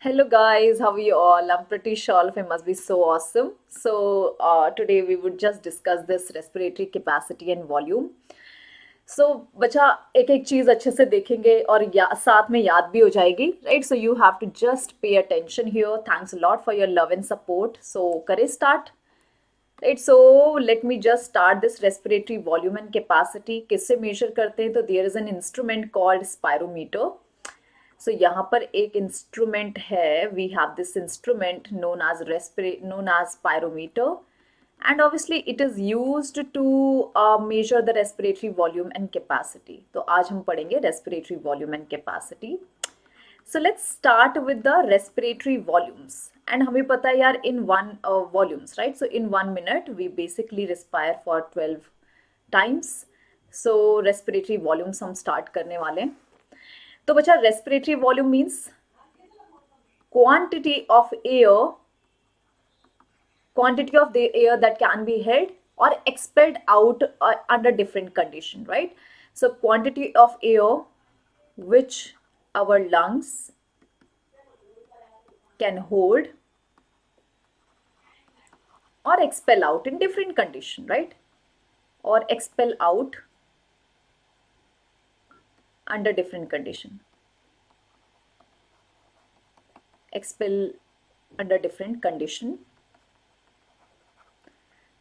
Hello guys, how are you all? I'm pretty sure all of you must be so awesome. Today we would just discuss this respiratory capacity and volume. बच्चा एक एक चीज अच्छे से देखेंगे और साथ में याद भी हो जाएगी, right? So you have to just pay attention here. Thanks lot for your love and support. So करे start. Right, so let me just start this respiratory volume and capacity. किससे मेजर करते हैं? तो there is an instrument called spirometer. So यहाँ पर एक instrument है. We have this instrument known as pyrometer, and obviously it is used to measure the respiratory volume and capacity. तो आज हम पढ़ेंगे respiratory volume and capacity. So let's start with the respiratory volumes. And हमें पता है यार, in one volumes, right? So in 1 minute we basically respire for 12 times. So respiratory volumes हम start करने वाले हैं. तो बच्चा respiratory volume means quantity of the air that can be held or expelled out under different condition, right? So quantity of air which our lungs can hold or expel out in different condition, right? Or expel out under different condition. Expel under different condition.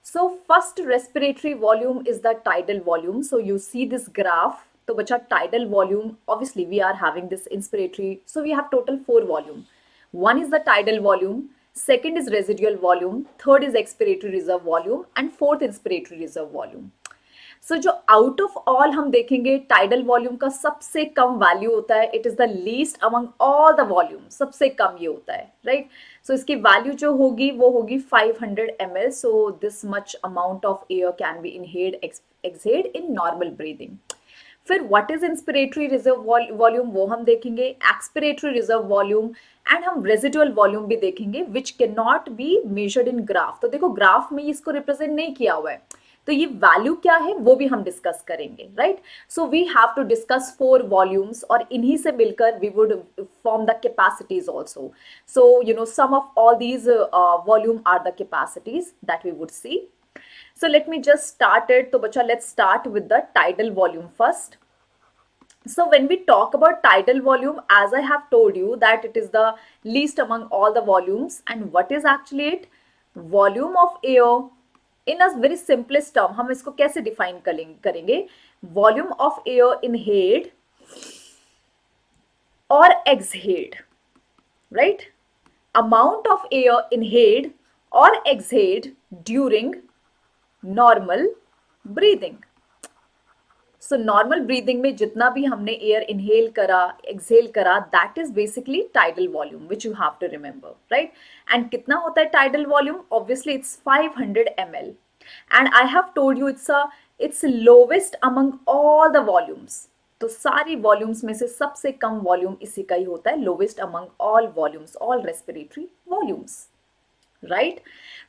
So first respiratory volume is the tidal volume. So you see this graph. तो बच्चा tidal volume, obviously we are having this inspiratory. So we have total 4 volume. One is the tidal volume, second is residual volume, third is expiratory reserve volume, and fourth inspiratory reserve volume. सो जो out of all हम देखेंगे, tidal volume का सबसे कम value होता है. It is the least among all the volume. सबसे कम ये होता है, राइट? सो इसकी वैल्यू जो होगी वो होगी 500 ml. So this much amount of air can be inhaled exhaled in normal breathing. फिर what is inspiratory reserve volume, वो हम देखेंगे. एक्सपिरेटरी रिजर्व वॉल्यूम, एंड हम रेजिडुअल वॉल्यूम भी देखेंगे, which can not be measured in graph. तो देखो graph में इसको रिप्रेजेंट नहीं किया हुआ है, तो ये वैल्यू क्या है वो भी हम डिस्कस करेंगे, right? So we have to discuss 4 volumes, और इन्हीं से मिलकर we would form the capacities also. So you know sum of all these volume are the capacities that we would see. So let me just start it. So bacha, let's start with the tidal volume first. So when we talk about tidal volume, as I have told you that it is the least among all the volumes. And what is actually it? Volume of air. In a very simplest term, हम इसको कैसे define करेंगे? Volume of air inhaled or exhaled, right? Amount of air inhaled or exhaled during normal breathing. So normal breathing में जितना भी हमने air inhale करा, exhale करा, that is basically tidal volume, which you have to remember, right? And कितना होता है tidal volume? Obviously it's 500 ml. And I have told you it's lowest among all the volumes. तो सारी volumes में से सबसे कम वॉल्यूम इसी का ही होता है, lowest among all volumes, all respiratory volumes, right?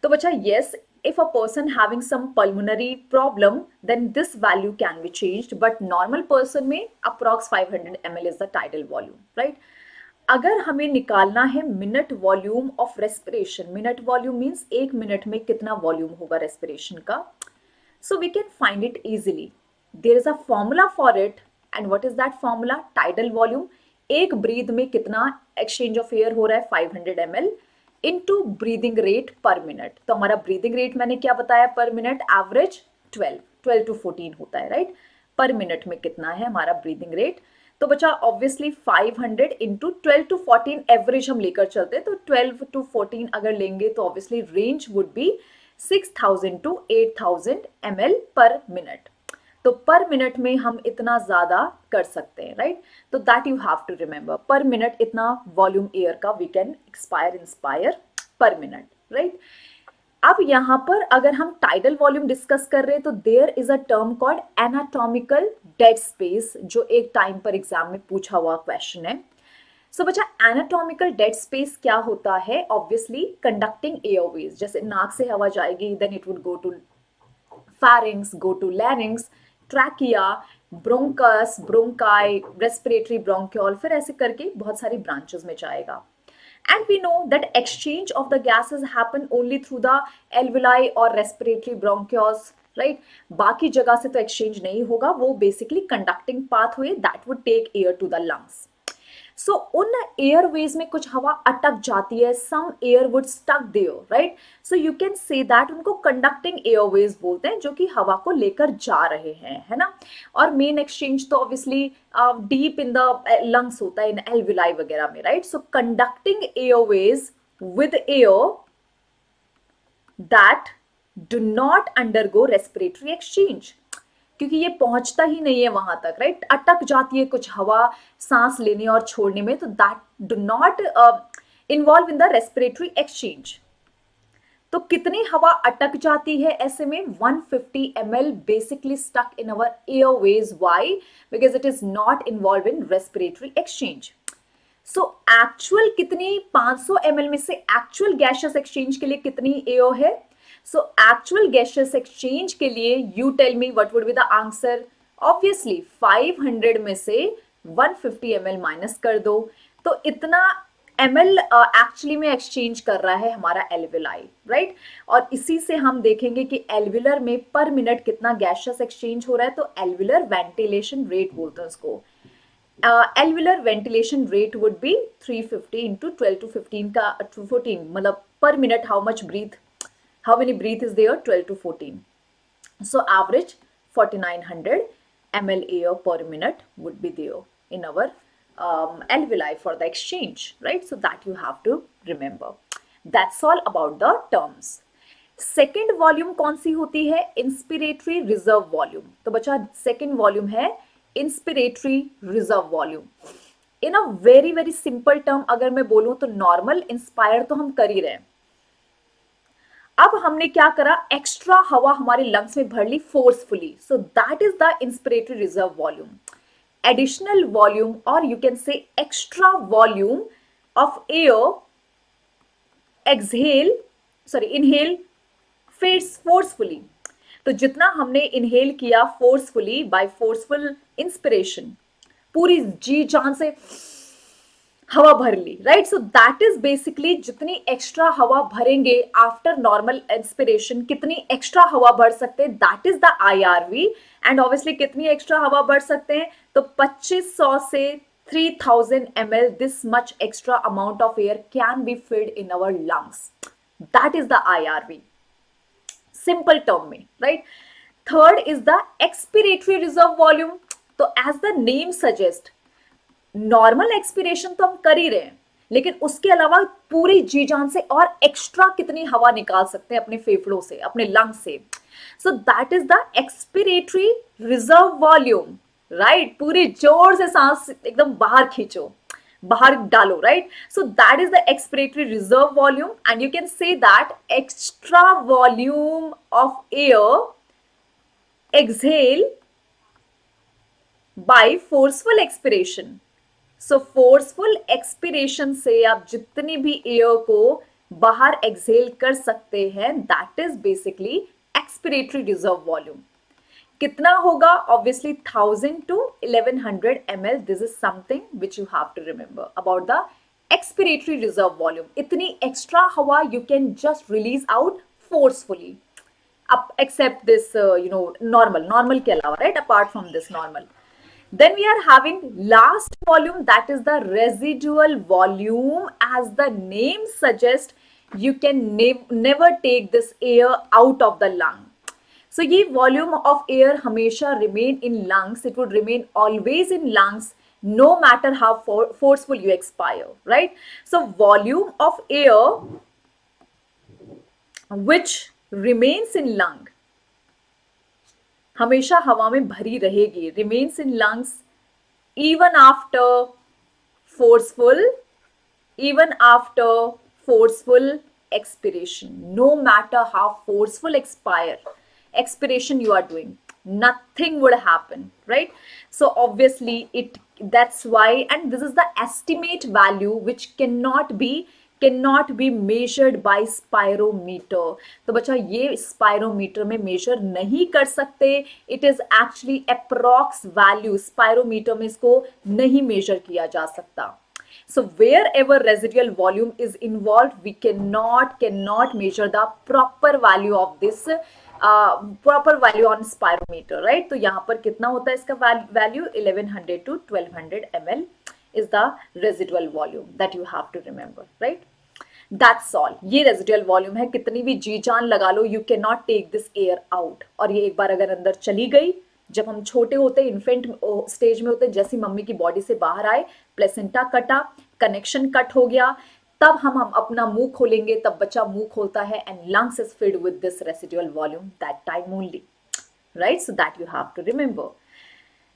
तो बच्चा, yes, if a person having some pulmonary problem, then this value can be changed, but normal person में approx 500 ml is the tidal volume, right? अगर हमें निकालना है minute volume of respiration, minute volume means एक minute में कितना volume होगा respiration का, so we can find it easily. There is a formula for it, and what is that formula? Tidal volume. एक ब्रीथ में कितना एक्सचेंज ऑफ एयर हो रहा है? 500 ml इनटू ब्रीदिंग रेट पर मिनट. तो हमारा ब्रीदिंग रेट मैंने क्या बताया पर मिनट? एवरेज 12 to 14 होता है, राइट? पर मिनट में कितना है हमारा ब्रीदिंग रेट? तो बच्चा ऑब्वियसली 500 इंटू 12 to 14 एवरेज हम लेकर चलते हैं. तो 12 to 14 अगर लेंगे तो obviously range would be 6000 to 8000 ml पर मिनट. तो पर मिनट में हम इतना ज्यादा कर सकते हैं, राइट? तो that you have to remember, per minute इतना वॉल्यूम एयर का we can expire inspire per minute, right? अब यहाँ पर अगर हम टाइडल वॉल्यूम डिस्कस कर रहे हैं तो there is a term called anatomical dead space, जो एक टाइम पर एग्जाम में पूछा हुआ क्वेश्चन है. सो बच्चा, एनाटॉमिकल डेड स्पेस क्या होता है? ऑब्वियसली कंडक्टिंग एयरवेज, जैसे नाक से हवा जाएगी, then it would go to pharynx, go to larynx, trachea, bronchus, bronchi, respiratory bronchiole, फिर ऐसे करके बहुत सारी ब्रांचेस में जाएगा. And we know that exchange of the gases happen only through the alveoli or respiratory bronchioles, right? बाकी जगह से तो exchange नहीं होगा, वो basically conducting pathway that would take air to the lungs. सो उन एयरवेज में कुछ हवा अटक जाती है, some air would stuck there, right? So you can say that उनको कंडक्टिंग एयरवेज बोलते हैं, जो कि हवा को लेकर जा रहे हैं, है ना? और मेन एक्सचेंज तो obviously deep in the lungs होता है, इन एल्विलाई वगैरह में, right? So conducting Airways with air that do not undergo respiratory exchange, क्योंकि ये पहुंचता ही नहीं है वहां तक, राइट? अटक जाती है कुछ हवा सांस लेने और छोड़ने में, तो that do not involve in the respiratory exchange. तो कितनी हवा अटक जाती है ऐसे में? 150 ml basically stuck in our airways. Why? Because it is not involve in respiratory exchange. So actual कितनी, 500 ml में से एक्चुअल गैसियस एक्सचेंज के लिए कितनी एयर है? So actual gaseous exchange के लिए you tell me what would be the answer? Obviously 500 में से 150 ml माइनस कर दो, तो इतना ml एक्चुअली में एक्सचेंज कर रहा है हमारा एल्विलाई, राइट? और इसी से हम देखेंगे कि एल्विलर में पर मिनट कितना गैसियस एक्सचेंज हो रहा है, तो एल्विलर वेंटिलेशन रेट बोलते हैं उसको. Alveolar ventilation rate would be 350 into 12 to 15 का 14, मतलब per minute how much breath, how many breath is there? 12 to 14. So average 4900 ml air per minute would be there in our alveoli for the exchange, right? So that you have to remember. That's all about the terms. Second volume कौन सी होती है? Inspiratory reserve volume. तो बच्चा second volume है inspiratory reserve volume. In a very very simple term अगर मैं बोलूँ तो normal inspire तो हम कर ही रहे हैं. अब हमने क्या करा? एक्स्ट्रा हवा हमारे लंग्स में भर ली forcefully. So that is the inspiratory reserve volume. Additional volume और you can say extra volume of air exhale inhale forcefully. तो जितना हमने इनहेल किया फोर्सफुली बाय फोर्सफुल इंस्पिरेशन, पूरी जी जान से हवा भर ली, राइट? सो दैट इज बेसिकली जितनी एक्स्ट्रा हवा भरेंगे आफ्टर नॉर्मल इंस्पिरेशन, कितनी एक्स्ट्रा हवा भर सकते हैं, that is the IRV. And obviously कितनी एक्स्ट्रा हवा भर सकते हैं? तो 2500 से 3000 ml, this much extra amount of air can be filled in our lungs. That is the IRV simple term में, राइट? Third is the expiratory reserve volume. तो as the name suggest, normal expiration तो हम कर ही रहे हैं, लेकिन उसके अलावा पूरी जी जान से और एक्स्ट्रा कितनी हवा निकाल सकते हैं अपने फेफड़ों से, अपने लंग से. So that is the expiratory reserve volume, right? पूरी जोर से सांस एकदम बाहर खींचो, बाहर डालो, right? So that is the expiratory reserve volume. And you can say that extra volume of air exhale by forceful expiration. So forceful expiration से आप जितनी भी एयर को बाहर एक्सहेल कर सकते हैं, that is basically expiratory reserve volume. कितना होगा? Obviously 1000 to 1100 ml. This is something which you have to remember about the expiratory reserve volume. इतनी एक्स्ट्रा हवा you can just release out forcefully, up except this normal के अलावा, right? Apart from this normal. Then we are having last volume, that is the residual volume. As the name suggests, you can never take this air out of the lung. So ये volume of air हमेशा remain in lungs. It would remain always in lungs no matter how forceful you expire, right? So volume of air which remains in lung हमेशा हवा में भरी रहेगी, remains in lungs even after forceful expiration. No matter how forceful expiration you are doing, nothing would happen, right? So obviously that's why, and this is the estimate value which cannot be measured by spirometer. तो बच्चा ये spirometer में measure नहीं कर सकते. It is actually approx value. spirometer में इसको नहीं measure किया जा सकता. So wherever residual volume is involved, we cannot measure the proper value of this proper value on spirometer, right? तो यहाँ पर कितना होता है इसका value 1100 to 1200 ml is the residual volume that you have to remember, right? That's all. ये residual volume है, कितनी भी जी जान लगा लो, you can not take this air out. और ये एक बार अगर अंदर चली गई, जब हम छोटे होते इन्फेंट स्टेज में होते, जैसी मम्मी की बॉडी से बाहर आए, प्लेसेंटा कटा, कनेक्शन कट हो गया, तब हम अपना मुंह खोलेंगे, तब बच्चा मुंह खोलता है and lungs is filled with this residual volume that time only, right? So that you have to remember.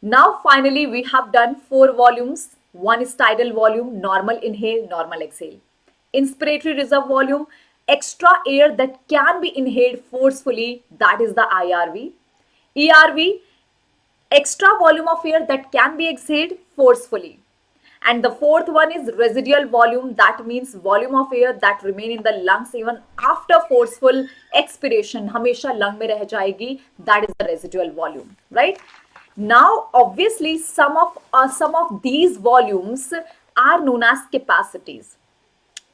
Now finally we have done 4 volumes. One is tidal volume, normal inhale, normal exhale. Inspiratory reserve volume, extra air that can be inhaled forcefully, that is the IRV. ERV, extra volume of air that can be exhaled forcefully. And the fourth one is residual volume, that means volume of air that remain in the lungs even after forceful expiration, हमेशा lung में रह जाएगी, that is the residual volume, right? Now obviously some of these volumes are known as capacities.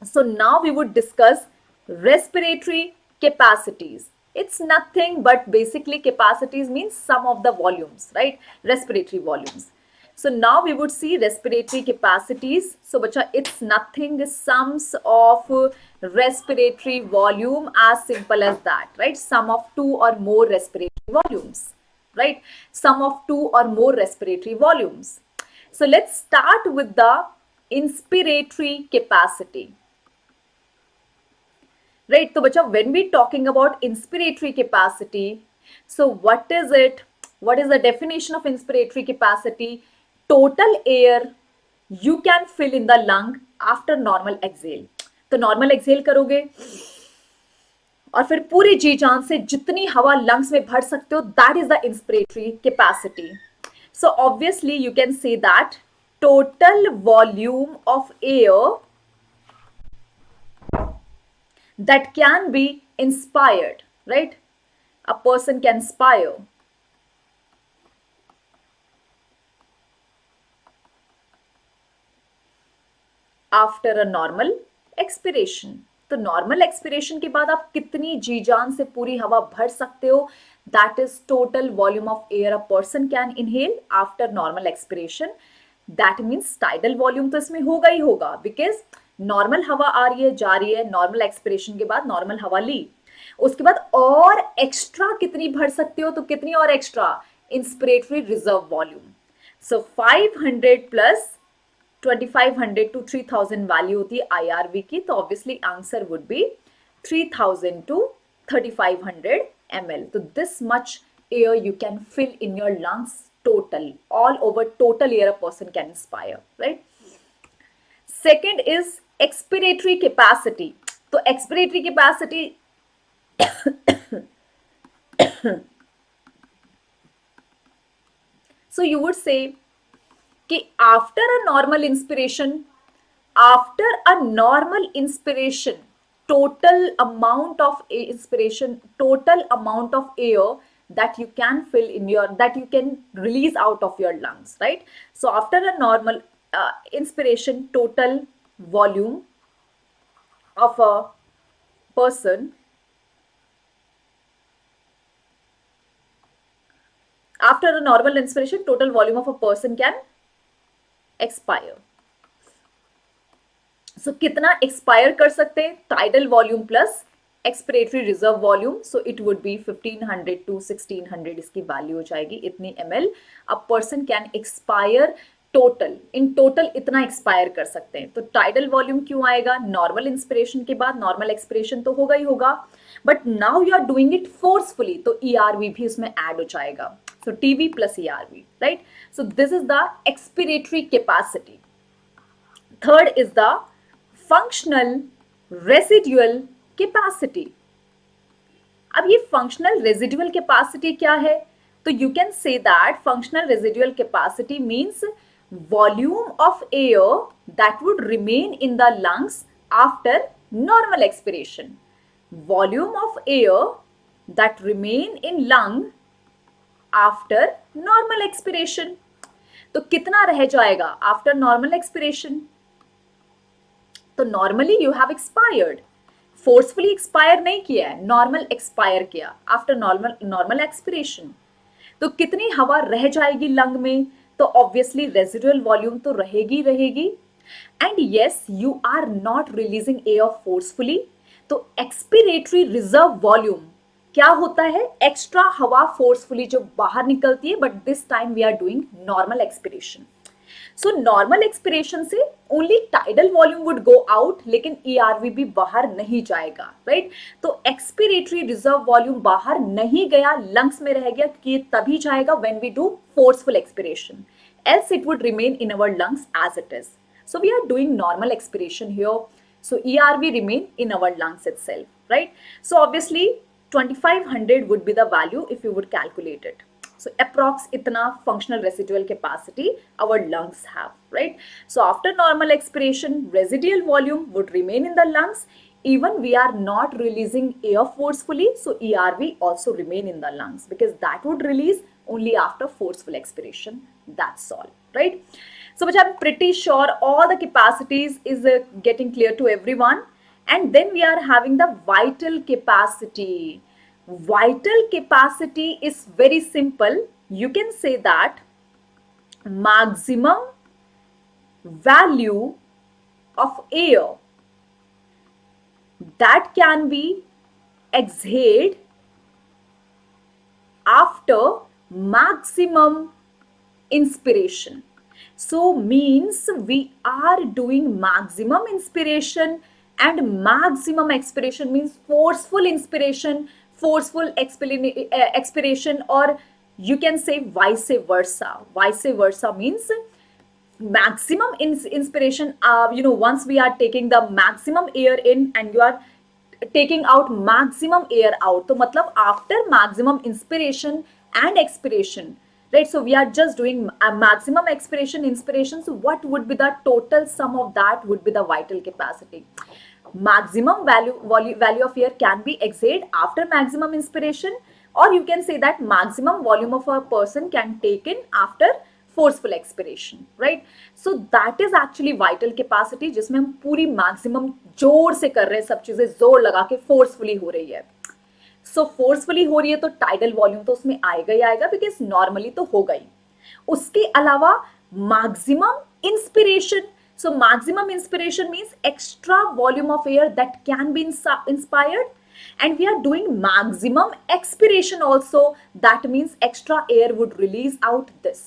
So now we would discuss respiratory capacities. It's nothing but basically capacities means sum of the volumes, right? Respiratory volumes. So now we would see respiratory capacities. So bacha, it's nothing sums of respiratory volume, as simple as that, right? Sum of 2 or more respiratory volumes, right? Sum of 2 or more respiratory volumes. So let's start with the inspiratory capacity. Right, so bacha, when we talking about inspiratory capacity, so what is it? What is the definition of inspiratory capacity? Total air you can fill in the lung after normal exhale. तो normal exhale करोगे और फिर पूरी जी जान से जितनी हवा lungs में भर सकते हो, that is the inspiratory capacity. So obviously you can say that total volume of air that can be inspired, right? A person can inspire after a normal expiration. तो नॉर्मल एक्सपिरेशन के बाद आप कितनी जी जान से पूरी हवा भर सकते हो, that is total volume of air a person can inhale after normal expiration. That means tidal volume तो इसमें होगा ही होगा, बिकॉज नॉर्मल हवा आ रही है, जा रही है, नॉर्मल एक्सपिरेशन के बाद नॉर्मल हवा ली, उसके बाद और एक्स्ट्रा कितनी भर सकते हो, तो कितनी और extra, inspiratory reserve volume. So 500 plus 2500 to 3000 value होती है IRV की, तो obviously answer would be 3000 to 3500 ml. तो this much air you can fill in your lungs total, all over total air a person can inspire, right? Second is expiratory capacity. तो expiratory capacity so you would say कि after a normal inspiration, total amount of inspiration, total amount of air that you can fill in your, that you can release out of your lungs, right? So after a normal inspiration, total volume of a person, after a normal inspiration, total volume of a person can expire. So कितना expire कर सकते हैं? Tidal volume plus expiratory reserve volume. So it would be 1500 to 1600 इसकी value हो जाएगी, इतनी ml a person can expire total. In total इतना expire कर सकते हैं. तो tidal volume क्यों आएगा? Normal inspiration के बाद normal expiration तो होगा ही होगा, but now you are doing it forcefully, तो ERV भी उसमें add हो जाएगा. So TV plus ERV, right? So this is the expiratory capacity. Third is the functional residual capacity. अब ये functional residual capacity क्या है? तो you can say that functional residual capacity means volume of air that would remain in the lungs after normal expiration. Volume of air that remain in lung after normal expiration. तो कितना रह जाएगा after normal expiration? तो normally you have expired, forcefully expire नहीं किया है, normal expire किया after normal expiration. तो कितनी हवा रह जाएगी लंग में, तो ऑब्वियसली रेजिडुअल वॉल्यूम तो रहेगी रहेगी। And yes, you are not releasing air forcefully, तो एक्सपिरेटरी रिजर्व वॉल्यूम क्या होता है, एक्स्ट्रा हवा फोर्सफुली जो बाहर निकलती है, but this time we are doing normal expiration. So normal expiration से only tidal volume would go out, लेकिन ईआरवी भी बाहर नहीं जाएगा, राइट। तो एक्सपिरेटरी रिजर्व वॉल्यूम बाहर नहीं गया, लंग्स में रह गया, कि तभी जाएगा when we do forceful expiration, else it would remain in our lungs as it is. So we are doing normal expiration here. So ERV remain in our lungs itself, right? So obviously 2500 would be the value if you would calculate it. So approx itna functional residual capacity our lungs have, right? So after normal expiration, residual volume would remain in the lungs. Even we are not releasing air forcefully, so ERV also remain in the lungs, because that would release only after forceful expiration. That's all, right? So which I'm pretty sure all the capacities is getting clear to everyone. And then we are having the vital capacity. Vital capacity is very simple. You can say that maximum value of air that can be exhaled after maximum inspiration. So means we are doing maximum inspiration and maximum expiration, means forceful inspiration, forceful expiration, or you can say vice versa. Vice versa means maximum inspiration. Once we are taking the maximum air in and you are taking out maximum air out, तो मतलब after maximum inspiration and expiration, right? So we are just doing a maximum expiration, inspiration. So what would be the total sum of that would be the vital capacity. Maximum value of air can be exhaled after maximum inspiration, or you can say that maximum volume of a person can take in after forceful expiration, right? So that is actually vital capacity, जिसमें हम पूरी maximum जोर से कर रहे हैं, सब चीजें जोर लगा के forcefully हो रही है। सो फोर्सफुली हो रही है तो टाइडल वॉल्यूम तो उसमें आएगा ही आएगा, बिकॉज नॉर्मली तो हो गई। उसके अलावा maximum inspiration, so maximum inspiration means extra volume of air that can be inspired, and we are doing maximum expiration also, that means extra air would release out this.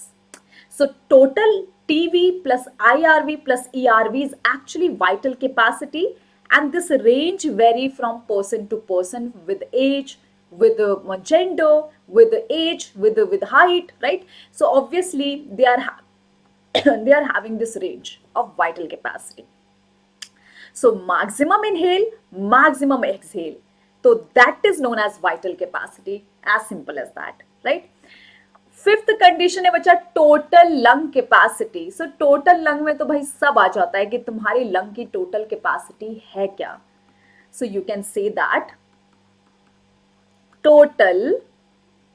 So total TV plus IRV plus ERV is actually vital capacity, and this range vary from person to person, with age, with gender, with age, with height, right? So obviously they are they are having this range of vital capacity. So maximum inhale, maximum exhale, so that is known as vital capacity, as simple as that, right? Fifth condition है बच्चा total lung capacity. So total lung में तो भाई सब आ जाता है कि तुम्हारी लंग की टोटल कैपेसिटी है क्या। So you can say that total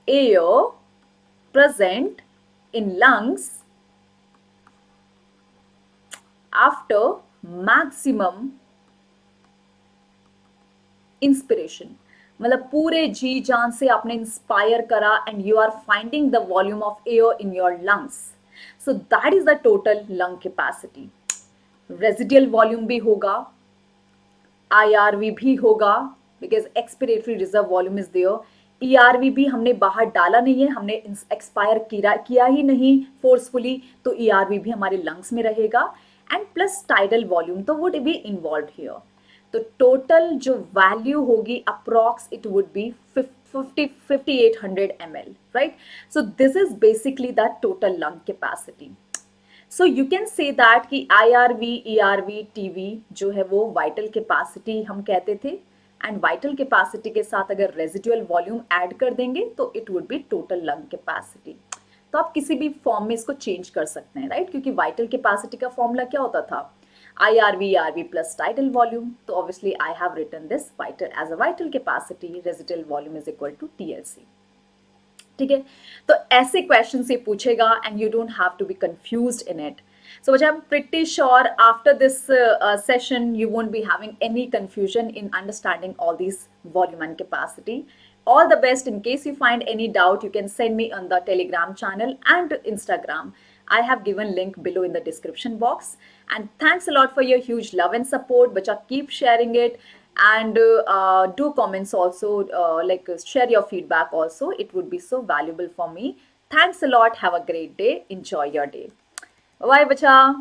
air present in lungs after maximum inspiration, मतलब पूरे जी जान से आपने इंस्पायर करा and you are finding the volume of air in your lungs, so that is the total lung capacity. Residual volume भी होगा, IRV भी होगा, because expiratory reserve volume is there. ERV भी हमने बाहर डाला नहीं है, हमने एक्सपायर किया ही नहीं फोर्सफुली, तो ERV भी हमारे लंग्स में रहेगा, एंड प्लस टाइडल वॉल्यूम तो वुड बी इन्वॉल्व हियर। तो टोटल जो वैल्यू होगी approx it would be 5800 ml, right? So this is basically the total lung capacity. So you can say that कि IRV, ERV, TV जो है वो vital capacity हम कहते थे, एंड वाइटल कैपेसिटी के साथ अगर रेजिडुअल वॉल्यूम ऐड कर देंगे तो it would be total lung capacity. तो आप किसी भी फॉर्म में इसको चेंज कर सकते हैं, राइट? क्योंकि वाइटल कैपेसिटी का फॉर्मूला क्या होता था, IRV, ERV plus tidal volume. So obviously I have written this vital as a vital capacity, residual volume is equal to TLC. ठीक है, तो ऐसे क्वेश्चन से पूछेगा and you don't have to be confused in it. So, which I'm pretty sure after this session, you won't be having any confusion in understanding all these volume and capacity. All the best. In case you find any doubt, you can send me on the Telegram channel and Instagram. I have given link below in the description box. And thanks a lot for your huge love and support. Bacha, keep sharing it, and do comments also, share your feedback also. It would be so valuable for me. Thanks a lot. Have a great day. Enjoy your day. Bye, bacha.